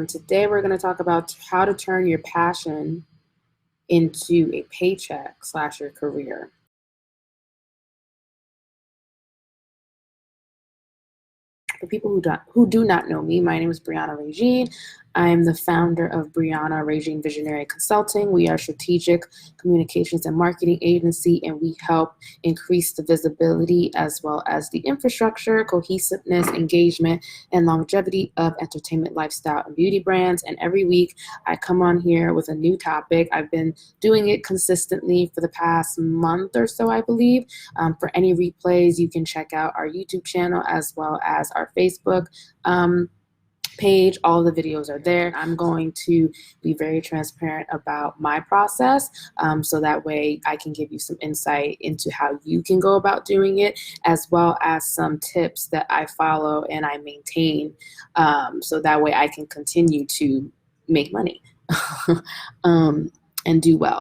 Today we're going to talk about how to turn your passion into a paycheck / your career. For people who do not know me, my name is Brianna Régine. I'm the founder of Brianna Régine Visionary Consulting. We are a strategic communications and marketing agency, and we help increase the visibility as well as the infrastructure, cohesiveness, engagement, and longevity of entertainment, lifestyle, and beauty brands. And every week I come on here with a new topic. I've been doing it consistently for the past month or so, I believe. For any replays, you can check out our YouTube channel as well as our Facebook page. All the videos are there. I'm going to be very transparent about my process, so that way I can give you some insight into how you can go about doing it, as well as some tips that I follow and I maintain, so that way I can continue to make money and do well.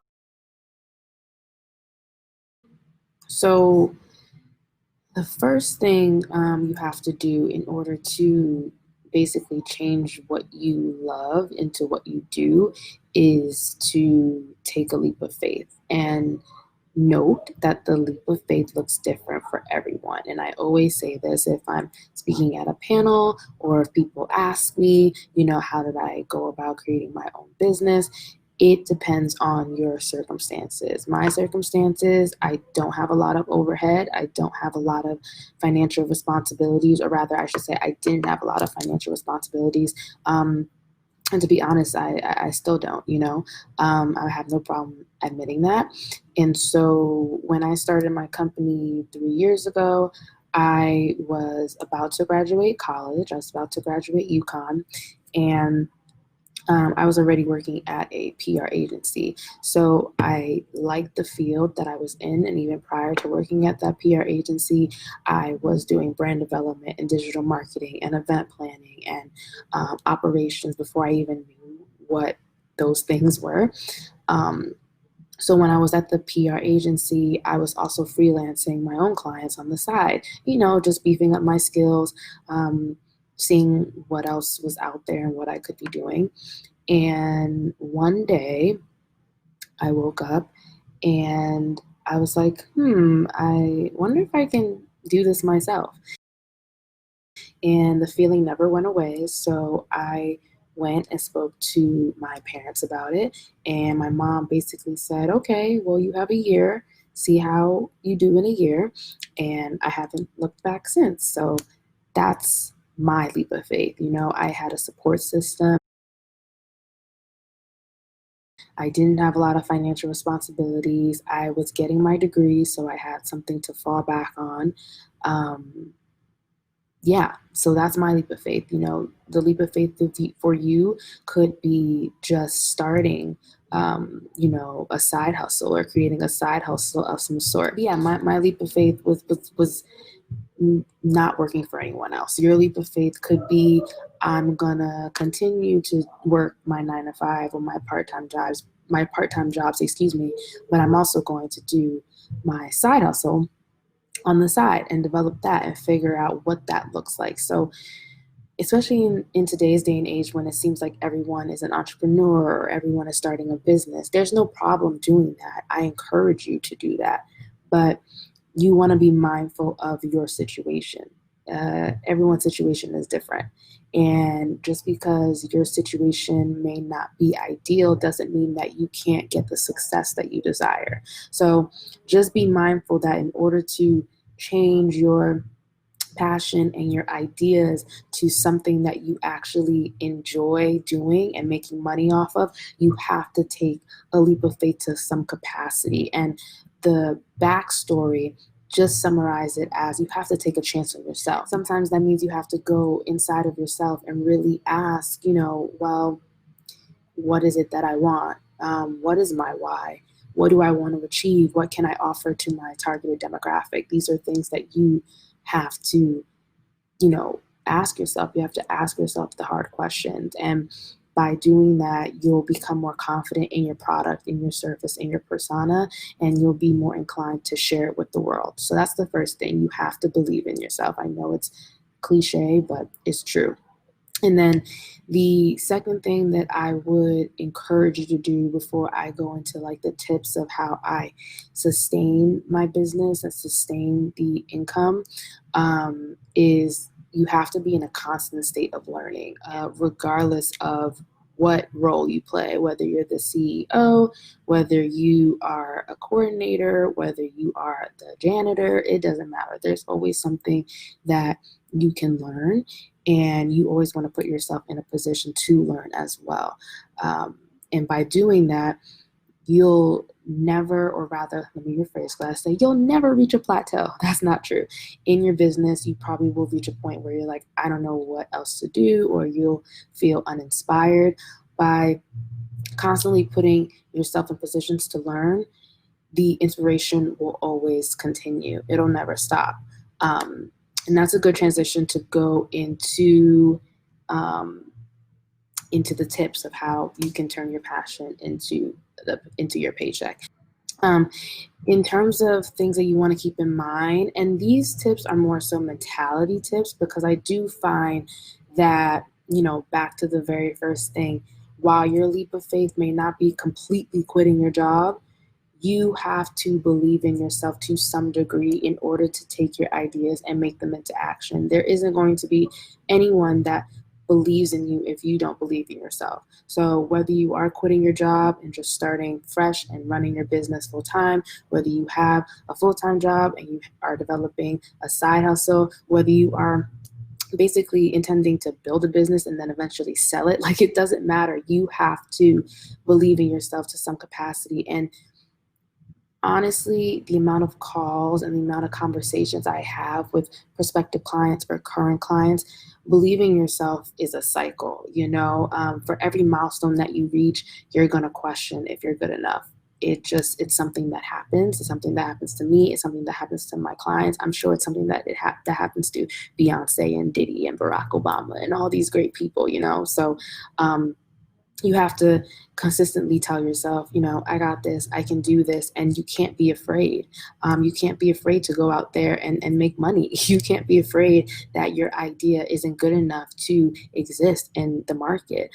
So the first thing you have to do in order to basically change what you love into what you do is to take a leap of faith. And note that the leap of faith looks different for everyone. And I always say this if I'm speaking at a panel or if people ask me, how did I go about creating my own business? It depends on your circumstances. My circumstances, I don't have a lot of overhead. I don't have a lot of financial responsibilities, or rather, I should say I didn't have a lot of financial responsibilities. And to be honest, I still don't, I have no problem admitting that. And so when I started my company 3 years ago, I was about to graduate college. I was about to graduate UConn, and I was already working at a PR agency. So I liked the field that I was in. And even prior to working at that PR agency, I was doing brand development and digital marketing and event planning and operations before I even knew what those things were. So when I was at the PR agency, I was also freelancing my own clients on the side, just beefing up my skills, seeing what else was out there and what I could be doing. And one day I woke up and I was like, I wonder if I can do this myself. And the feeling never went away. So I went and spoke to my parents about it. And my mom basically said, okay, well, you have a year, see how you do in a year. And I haven't looked back since. So that's my leap of faith. I had a support system. I didn't have a lot of financial responsibilities. I was getting my degree, so I had something to fall back on. So that's my leap of faith. The leap of faith for you could be just starting, a side hustle or creating a side hustle of some sort. Yeah, my leap of faith was not working for anyone else. Your leap of faith could be, I'm gonna continue to work my 9 to 5 or my part-time jobs, but I'm also going to do my side hustle on the side and develop that and figure out what that looks like. So especially in today's day and age, when it seems like everyone is an entrepreneur or everyone is starting a business, there's no problem doing that. I encourage you to do that, but you want to be mindful of your situation. Everyone's situation is different. And just because your situation may not be ideal doesn't mean that you can't get the success that you desire. So just be mindful that in order to change your passion and your ideas to something that you actually enjoy doing and making money off of, you have to take a leap of faith to some capacity. And the backstory, just summarize it as you have to take a chance on yourself. Sometimes that means you have to go inside of yourself and really ask, well, what is it that I want? What is my why? What do I want to achieve? What can I offer to my targeted demographic? These are things that you have to, ask yourself. You have to ask yourself the hard questions. And by doing that, you'll become more confident in your product, in your service, in your persona, and you'll be more inclined to share it with the world. So that's the first thing. You have to believe in yourself. I know it's cliche, but it's true. And then the second thing that I would encourage you to do before I go into like the tips of how I sustain my business and sustain the income is you have to be in a constant state of learning, regardless of what role you play, whether you're the CEO, whether you are a coordinator, whether you are the janitor, it doesn't matter. There's always something that you can learn, and you always want to put yourself in a position to learn as well. And by doing that, you'll never, or rather, let me rephrase what I say, you'll never reach a plateau. That's not true. In your business, you probably will reach a point where you're like, I don't know what else to do, or you'll feel uninspired. By constantly putting yourself in positions to learn, the inspiration will always continue. It'll never stop. And that's a good transition to go um, into the tips of how you can turn your passion into your paycheck. Um, in terms of things that you want to keep in mind, and these tips are more so mentality tips, because I do find that, back to the very first thing, while your leap of faith may not be completely quitting your job, you have to believe in yourself to some degree in order to take your ideas and make them into action. There isn't going to be anyone that believes in you if you don't believe in yourself. So whether you are quitting your job and just starting fresh and running your business full time, whether you have a full-time job and you are developing a side hustle, whether you are basically intending to build a business and then eventually sell it, like, it doesn't matter. You have to believe in yourself to some capacity. And honestly, the amount of calls and the amount of conversations I have with prospective clients or current clients, believing yourself is a cycle. For every milestone that you reach, you're going to question if you're good enough. It's something that happens. It's something that happens to me. It's something that happens to my clients. I'm sure it's something that happens to Beyonce and Diddy and Barack Obama and all these great people. So you have to consistently tell yourself, I got this, I can do this, and you can't be afraid. You can't be afraid to go out there and make money. You can't be afraid that your idea isn't good enough to exist in the market.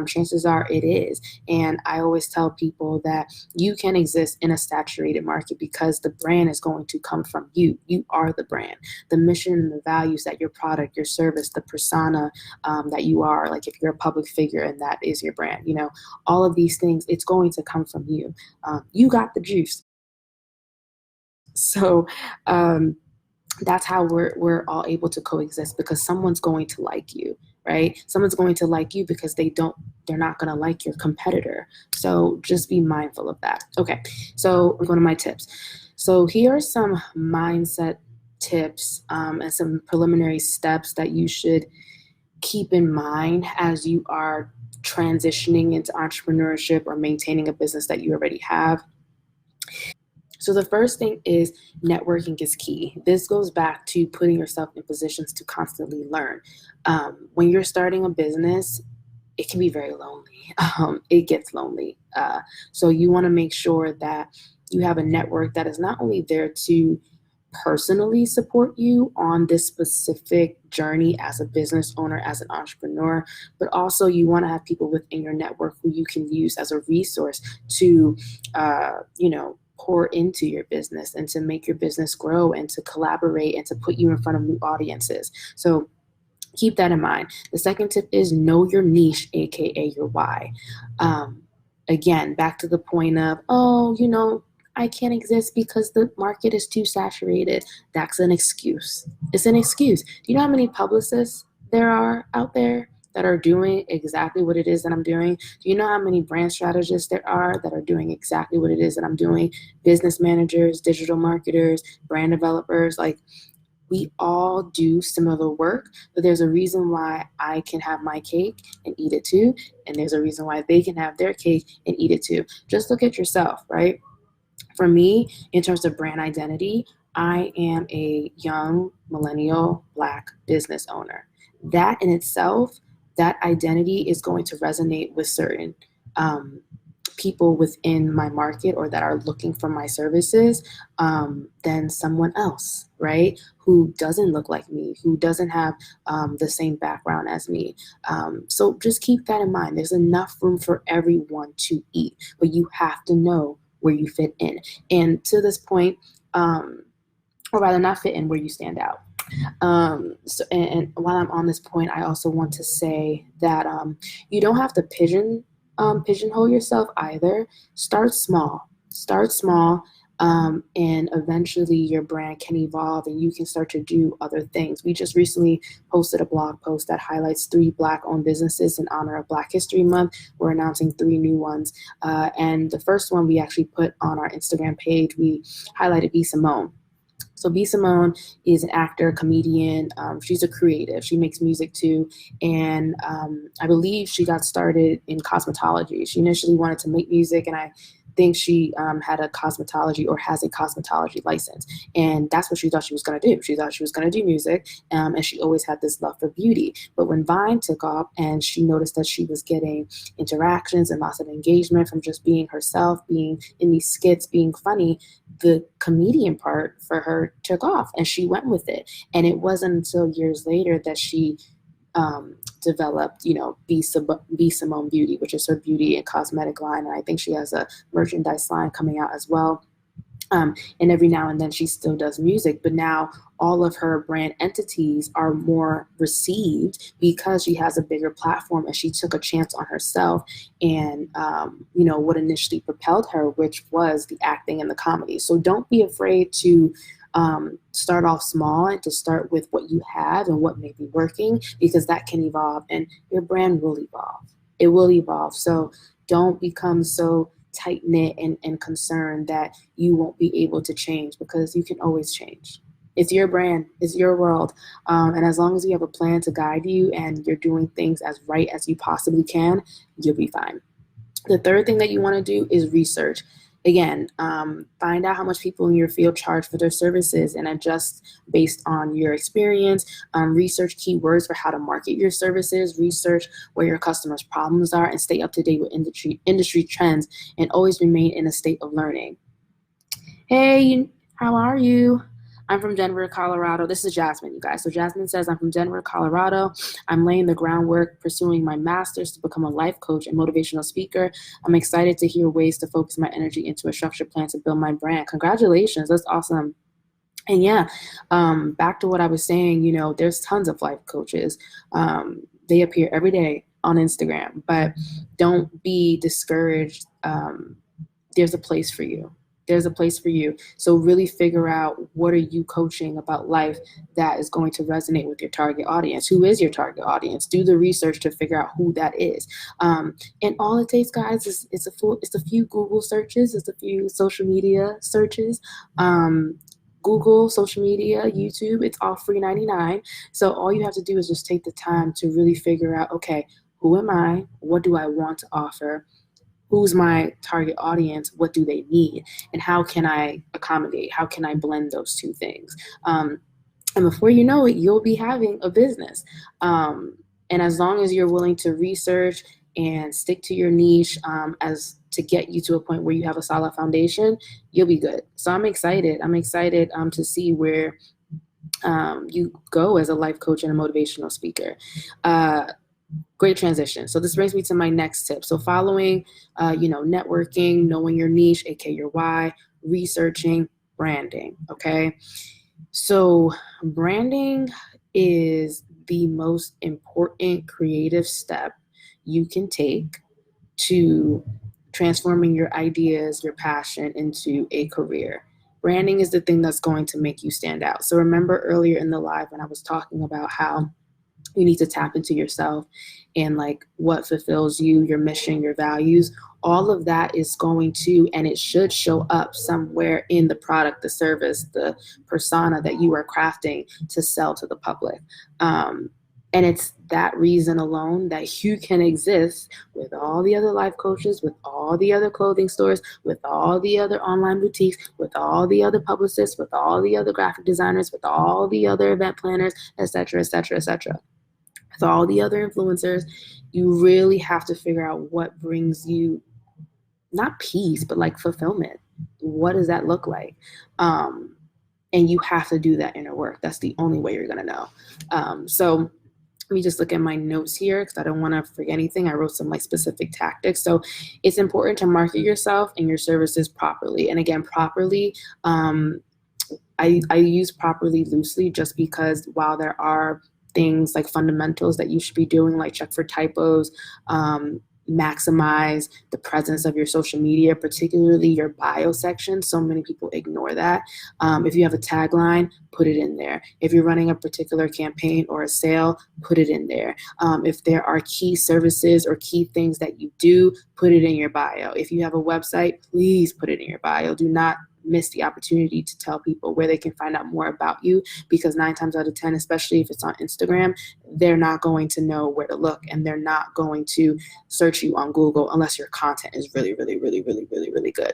Chances are it is. And I always tell people that you can exist in a saturated market because the brand is going to come from you. You are the brand. The mission and the values that your product, your service, the persona that you are, like if you're a public figure and that is your brand, all of these things, it's going to come from you. You got the juice. So um, that's how we're all able to coexist, because someone's going to like you, right? Someone's going to like you because they're not going to like your competitor. So just be mindful of that. Okay, so we're going to my tips. So here are some mindset tips and some preliminary steps that you should keep in mind as you are transitioning into entrepreneurship or maintaining a business that you already have. So the first thing is networking is key. This goes back to putting yourself in positions to constantly learn. When you're starting a business, it can be very lonely. It gets lonely. So you want to make sure that you have a network that is not only there to personally support you on this specific journey as a business owner, as an entrepreneur, but also you want to have people within your network who you can use as a resource to, pour into your business and to make your business grow and to collaborate and to put you in front of new audiences. So keep that in mind. The second tip is know your niche, aka your why. Again, back to the point of, I can't exist because the market is too saturated. That's an excuse. It's an excuse. Do you know how many publicists there are out there that are doing exactly what it is that I'm doing? Do you know how many brand strategists there are that are doing exactly what it is that I'm doing? Business managers, digital marketers, brand developers, like, we all do similar work, but there's a reason why I can have my cake and eat it too, and there's a reason why they can have their cake and eat it too. Just look at yourself, right? For me, in terms of brand identity, I am a young millennial Black business owner. That in itself, that identity is going to resonate with certain um, people within my market or that are looking for my services than someone else, right? Who doesn't look like me, who doesn't have the same background as me. So just keep that in mind. There's enough room for everyone to eat, but you have to know where you fit in. And to this point, or rather not fit in, where you stand out. And while I'm on this point, I also want to say that you don't have to pigeonhole yourself either. Start small. Start small. And eventually your brand can evolve and you can start to do other things. We just recently posted a blog post that highlights 3 Black-owned businesses in honor of Black History Month. We're announcing 3 new ones. And the first one we actually put on our Instagram page. We highlighted B. Simone. So B. Simone is an actor, comedian. She's a creative. She makes music too. And I believe she got started in cosmetology. She initially wanted to make music, and I think she had a cosmetology or has a cosmetology license. And that's what she thought she was going to do. She thought she was going to do music, and she always had this love for beauty. But when Vine took off and she noticed that she was getting interactions and lots of engagement from just being herself, being in these skits, being funny, the comedian part for her took off and she went with it. And it wasn't until years later that she developed, B. Simone Beauty, which is her beauty and cosmetic line. And I think she has a merchandise line coming out as well. And every now and then she still does music, but now all of her brand entities are more received because she has a bigger platform and she took a chance on herself and, what initially propelled her, which was the acting and the comedy. So don't be afraid to start off small and to start with what you have and what may be working, because that can evolve and your brand will evolve. It will evolve. So don't become so tight-knit and concerned that you won't be able to change, because you can always change. It's your brand, it's your world. And as long as you have a plan to guide you and you're doing things as right as you possibly can, you'll be fine. The third thing that you want to do is research. Again, find out how much people in your field charge for their services and adjust based on your experience. Research keywords for how to market your services. Research where your customers' problems are and stay up to date with industry trends, and always remain in a state of learning. Hey, how are you? I'm from Denver, Colorado. This is Jasmine, you guys. So Jasmine says, I'm from Denver, Colorado. I'm laying the groundwork, pursuing my master's to become a life coach and motivational speaker. I'm excited to hear ways to focus my energy into a structured plan to build my brand. Congratulations. That's awesome. And yeah, back to what I was saying, there's tons of life coaches. They appear every day on Instagram, but don't be discouraged. There's a place for you. There's a place for you. So really figure out, what are you coaching about life that is going to resonate with your target audience? Who is your target audience? Do the research to figure out who that is. And all it takes, guys, is it's a few Google searches, it's a few social media searches. Google, social media, YouTube, it's all free 99. So all you have to do is just take the time to really figure out, okay, who am I? What do I want to offer? Who's my target audience? What do they need? And how can I accommodate? How can I blend those two things? And before you know it, you'll be having a business. And as long as you're willing to research and stick to your niche, as to get you to a point where you have a solid foundation, you'll be good. So I'm excited. I'm excited to see where you go as a life coach and a motivational speaker. Great transition. So this brings me to my next tip. So following, networking, knowing your niche, aka your why, researching, branding. Okay. So branding is the most important creative step you can take to transforming your ideas, your passion into a career. Branding is the thing that's going to make you stand out. So remember earlier in the live when I was talking about how you need to tap into yourself and like what fulfills you, your mission, your values. All of that is going to, and it should show up somewhere in the product, the service, the persona that you are crafting to sell to the public. And it's that reason alone that you can exist with all the other life coaches, with all the other clothing stores, with all the other online boutiques, with all the other publicists, with all the other graphic designers, with all the other event planners, etc., etc., etc. With all the other influencers. You really have to figure out what brings you not peace, but like fulfillment. What does that look like? And you have to do that inner work. That's the only way you're going to know. So let me just look at my notes here because I don't want to forget anything. I wrote some like specific tactics. So it's important to market yourself and your services properly. And again, properly, I use properly loosely just because while there are things like fundamentals that you should be doing, like check for typos, maximize the presence of your social media, particularly your bio section. So many people ignore that. If you have a tagline, put it in there. If you're running a particular campaign or a sale, put it in there. If there are key services or key things that you do, put it in your bio. If you have a website, please put it in your bio. Do not miss the opportunity to tell people where they can find out more about you, because 9 times out of 10, especially if it's on Instagram, they're not going to know where to look, and they're not going to search you on Google unless your content is really, really, really, really, really, really good.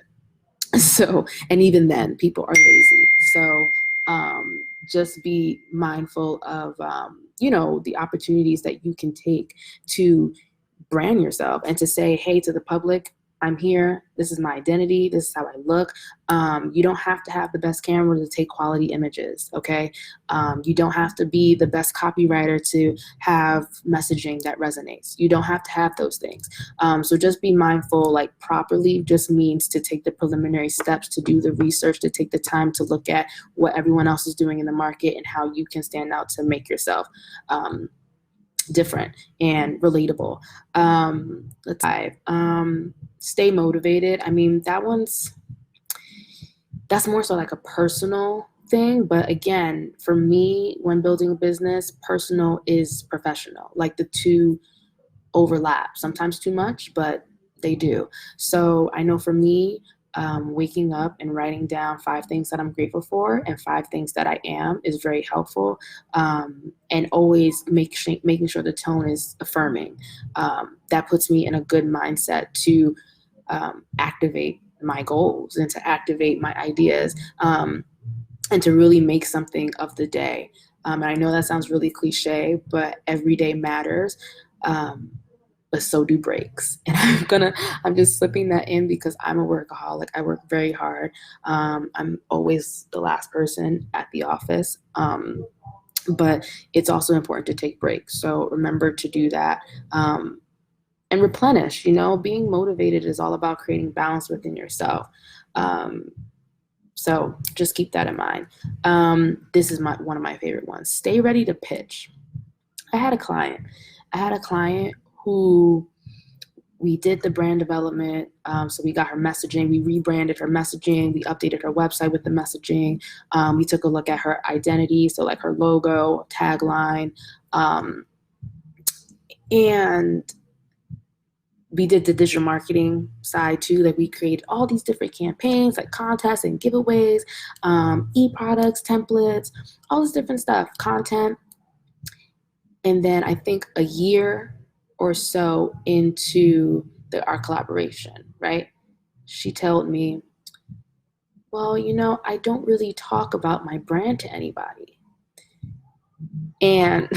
So, and even then, people are lazy. So just be mindful of, the opportunities that you can take to brand yourself and to say, hey, to the public, I'm here. This is my identity. This is how I look. You don't have to have the best camera to take quality images, okay? You don't have to be the best copywriter to have messaging that resonates. You don't have to have those things. So just be mindful, like properly just means to take the preliminary steps, to do the research, to take the time to look at what everyone else is doing in the market and how you can stand out to make yourself different and relatable. Let's dive. Stay motivated. I mean, that's more so like a personal thing. But again, for me, when building a business, personal is professional. Like the two overlap, sometimes too much, but they do. So I know for me, waking up and writing down 5 things that I'm grateful for and 5 things that I am is very helpful. And always making sure the tone is affirming. That puts me in a good mindset to activate my goals and to activate my ideas, and to really make something of the day. And I know that sounds really cliche, but every day matters. But so do breaks. And I'm just slipping that in because I'm a workaholic. I work very hard. I'm always the last person at the office. But it's also important to take breaks. So remember to do that. And replenish, being motivated is all about creating balance within yourself. So just keep that in mind. This is one of my favorite ones. Stay ready to pitch. I had a client who we did the brand development. So we got her messaging, we rebranded her messaging, we updated her website with the messaging. We took a look at her identity, so like her logo, tagline, and we did the digital marketing side too. Like we created all these different campaigns, like contests and giveaways, e-products, templates, all this different stuff, content. And then I think a year or so into our collaboration, right? She told me, well, I don't really talk about my brand to anybody. And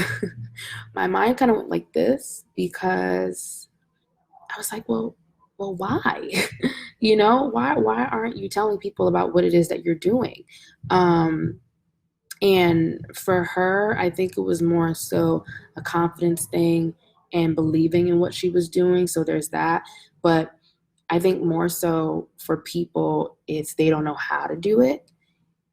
my mind kind of went like this, because I was like, well, why? Why aren't you telling people about what it is that you're doing? And for her, I think it was more so a confidence thing and believing in what she was doing. So there's that. But I think more so for people, it's they don't know how to do it.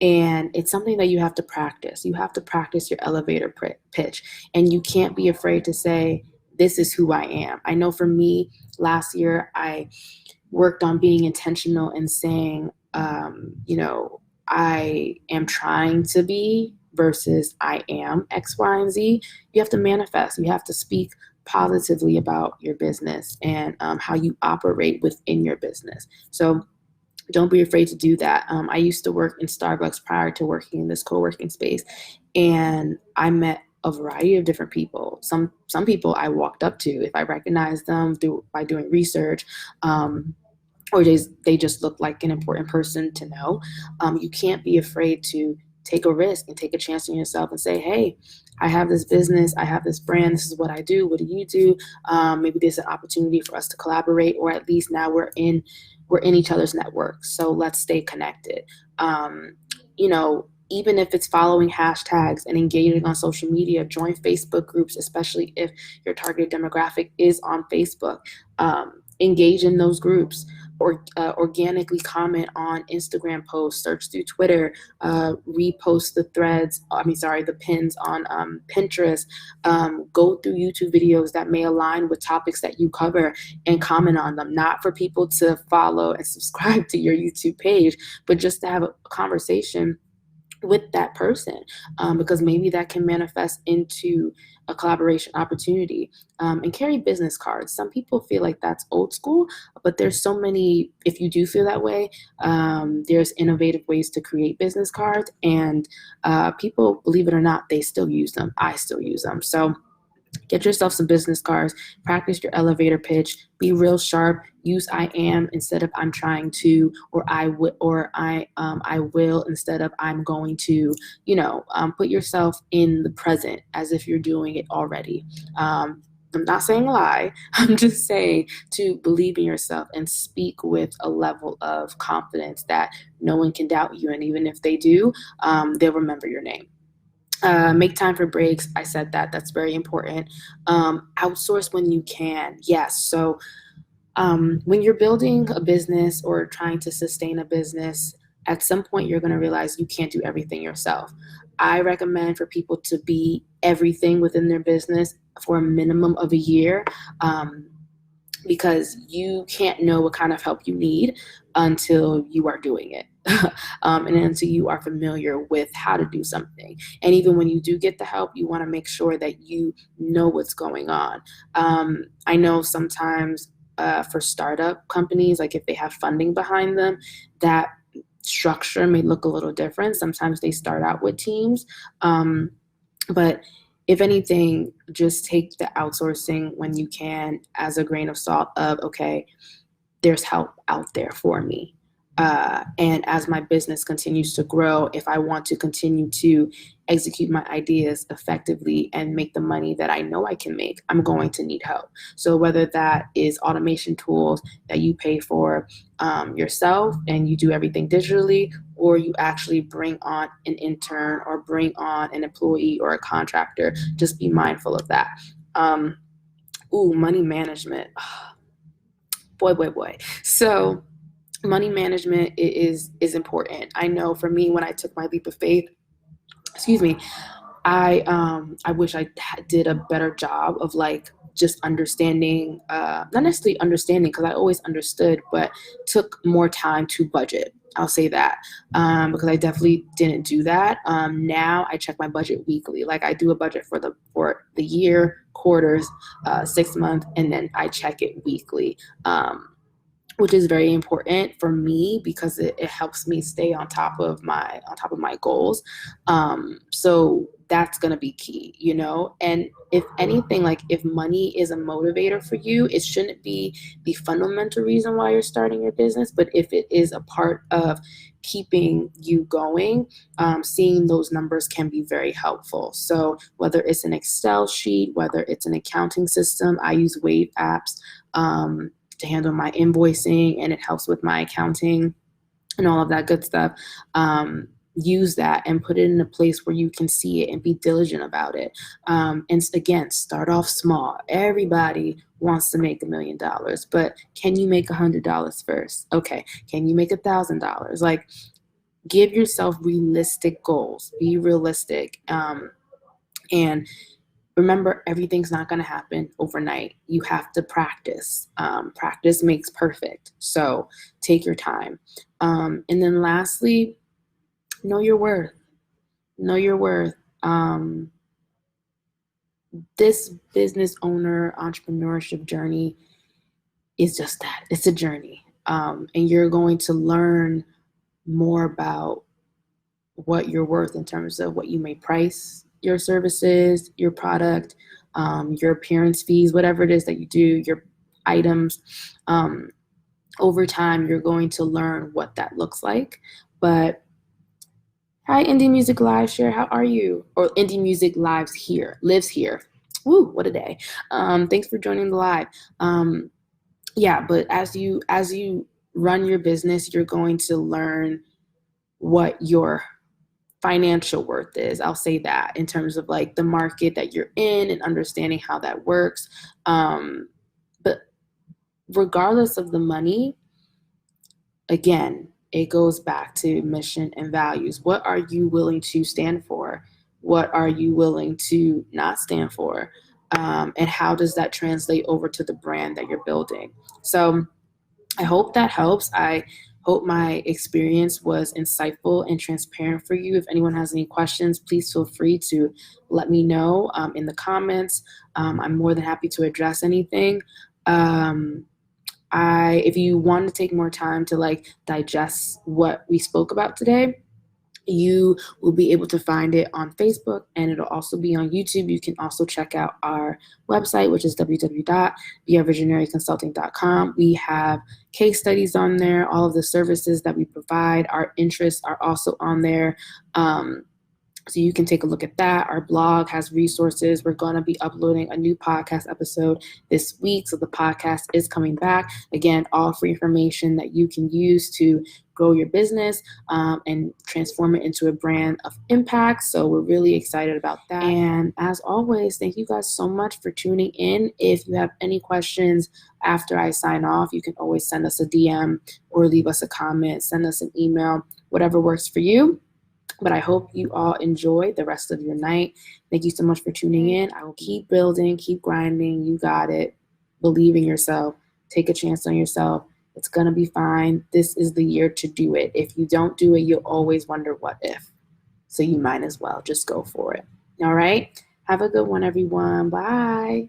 And it's something that you have to practice. You have to practice your elevator pitch. And you can't be afraid to say, this is who I am. I know for me, last year, I worked on being intentional and saying, I am trying to be versus I am X, Y, and Z. You have to manifest. You have to speak positively about your business and how you operate within your business. So don't be afraid to do that. I used to work in Starbucks prior to working in this co-working space, and I met a variety of different people. Some people I walked up to if I recognized them by doing research, or they just look like an important person to know. You can't be afraid to take a risk and take a chance on yourself and say, hey, I have this business, I have this brand, this is what I do, what do you do? Maybe there's an opportunity for us to collaborate, or at least now we're we're in each other's networks. So let's stay connected. Um, Even if it's following hashtags and engaging on social media, join Facebook groups, especially if your target demographic is on Facebook. Engage in those groups, or organically comment on Instagram posts, search through Twitter, repost the pins on Pinterest, go through YouTube videos that may align with topics that you cover and comment on them, not for people to follow and subscribe to your YouTube page, but just to have a conversation with that person, because maybe that can manifest into a collaboration opportunity. And carry business cards. Some people feel like that's old school, but there's so many, if you do feel that way, there's innovative ways to create business cards, and people, believe it or not, they still use them. I still use them. So get yourself some business cards, practice your elevator pitch, be real sharp, use I am instead of I'm trying to, or I will instead of I'm going to, put yourself in the present as if you're doing it already. I'm not saying lie. I'm just saying to believe in yourself and speak with a level of confidence that no one can doubt you. And even if they do, they'll remember your name. Make time for breaks. I said that. That's very important. Outsource when you can. Yes. So when you're building a business or trying to sustain a business, at some point you're going to realize you can't do everything yourself. I recommend for people to be everything within their business for a minimum of a year. Because you can't know what kind of help you need until you are doing it. And until you are familiar with how to do something. And even when you do get the help, you want to make sure that you know what's going on. I know sometimes for startup companies, like if they have funding behind them, that structure may look a little different. Sometimes they start out with teams. But if anything, just take the outsourcing when you can as a grain of salt of, okay, there's help out there for me. And as my business continues to grow, if I want to continue to execute my ideas effectively and make the money that I know I can make, I'm going to need help. So whether that is automation tools that you pay for yourself and you do everything digitally, or you actually bring on an intern or bring on an employee or a contractor, just be mindful of that. Money management. Boy. So money management is important. I know for me, when I took my leap of faith, I wish I did a better job of just understanding, not necessarily understanding, because I always understood, but took more time to budget. I'll say that, because I definitely didn't do that. Now I check my budget weekly. Like I do a budget for the year, quarters, 6 months, and then I check it weekly. Which is very important for me because it helps me stay on top of my goals. So that's going to be key, and if anything, if money is a motivator for you, it shouldn't be the fundamental reason why you're starting your business. But if it is a part of keeping you going, seeing those numbers can be very helpful. So whether it's an Excel sheet, whether it's an accounting system, I use Wave apps to handle my invoicing, and it helps with my accounting and all of that good stuff. Use that and put it in a place where you can see it and be diligent about it. And again, start off small. Everybody wants to make $1 million, but can you make $100 first? Okay. Can you make $1,000? Give yourself realistic goals. Be realistic. And remember, everything's not going to happen overnight. You have to practice. Practice makes perfect. So take your time. And then lastly, know your worth. Know your worth. This business owner entrepreneurship journey is just that. It's a journey. And you're going to learn more about what you're worth in terms of what you may price your services, your product, your appearance fees, whatever it is that you do, your items. Over time, you're going to learn what that looks like. But hi, Indie Music Live Share. How are you? Or Indie Music lives here. Woo, what a day. Thanks for joining the live. Yeah, but as you run your business, you're going to learn what your financial worth is. I'll say that in terms of like the market that you're in and understanding how that works. But regardless of the money, again, it goes back to mission and values. What are you willing to stand for? What are you willing to not stand for? And how does that translate over to the brand that you're building? So I hope that helps. I hope my experience was insightful and transparent for you. If anyone has any questions, please feel free to let me know in the comments. I'm more than happy to address anything. If you want to take more time to like digest what we spoke about today, you will be able to find it on Facebook, and it'll also be on YouTube. You can also check out our website, which is www.brvisionaryconsulting.com. We have case studies on there. All of the services that we provide, our interests are also on there. So you can take a look at that. Our blog has resources. We're going to be uploading a new podcast episode this week. So the podcast is coming back. Again, all free information that you can use to grow your business and transform it into a brand of impact. So we're really excited about that. And as always, thank you guys so much for tuning in. If you have any questions after I sign off, you can always send us a DM or leave us a comment, send us an email, whatever works for you. But I hope you all enjoy the rest of your night. Thank you so much for tuning in. I will keep building, keep grinding. You got it. Believe in yourself. Take a chance on yourself. It's going to be fine. This is the year to do it. If you don't do it, you'll always wonder what if. So you might as well just go for it. All right. Have a good one, everyone. Bye.